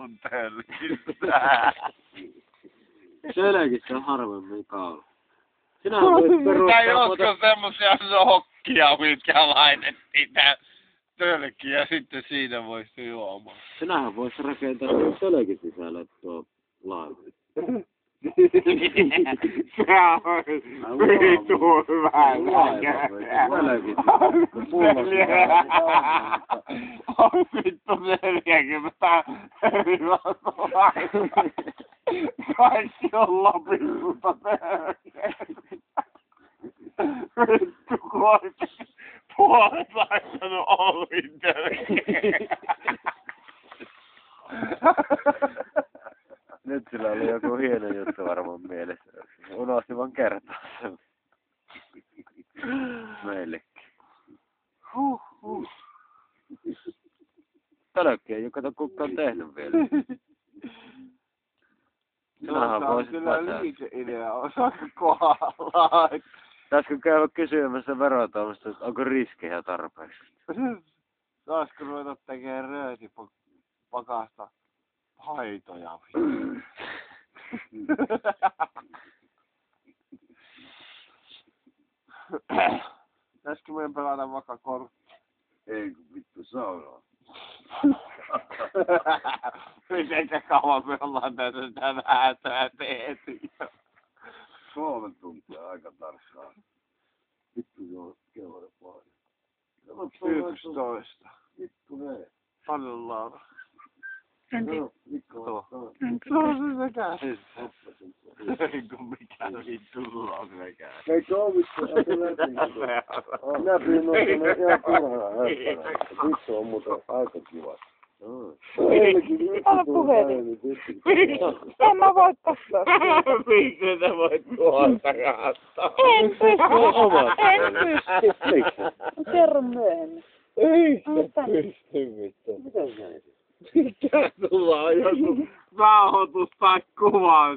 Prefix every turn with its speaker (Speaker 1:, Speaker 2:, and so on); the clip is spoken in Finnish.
Speaker 1: sun tölkissä.
Speaker 2: Tölkissä on harvemmin kaula. Sinähän voit perustaa...
Speaker 1: Tai joskus semmosia nokkia, mitkä laitettiin tää tölkki ja sitten siinä voisi juomaan.
Speaker 2: Sinähän vois rakentaa sen tölkin sisälle tuo laiva.
Speaker 1: Sehän on vittu hyvä näköinen. On vittu 40 erilaista. Kaikki on Lapisuuta perkeet. Vittu kun puolet laittanut Ollin tölkeen.
Speaker 2: Nyt sillä oli joku hieno juttu varmaan mielessä. Unohti vaan kertaa sen. Meillekin. Tölkki ei kato kukaan tehnyt vielä. Sinähän voisit
Speaker 1: kyllä liikeidea osaa kohdallaan.
Speaker 2: Pitäisikö käydä kysymässä verotoimista, että onko riskejä tarpeeksi?
Speaker 1: Saisiko ruveta tekemään röötipakasta haitoja? Pitäisikö meidän pelata vaikka kortti?
Speaker 2: Ei kun vittu saunaa.
Speaker 1: Mitenkä kauan me ollaan tässä sitä näätää tehty?
Speaker 2: 3 tuntia aika tarkkaan. Vittu joo, kello paine.
Speaker 1: 11.
Speaker 2: Vittu ne.
Speaker 1: Paljon Laura.
Speaker 3: En tiedä.
Speaker 1: Tuo.
Speaker 3: No,
Speaker 1: Se se käsissä. Ei kun mikään vittu sulla on se käsissä.
Speaker 2: Eikö oo vittu? Minä pidin noin ihan turhaa höppänä. Vittu on muuten aika kiva.
Speaker 3: Ota puhelin. En mä voi tässä.
Speaker 1: Miksi sä voit tuolta katsoa?
Speaker 3: En pysty. En pysty. Kerro myöhemmin.
Speaker 1: Ei sä pysty vittu.
Speaker 2: Mitä sinä
Speaker 1: Mikä sulla on joku nauhoitus tai kuva?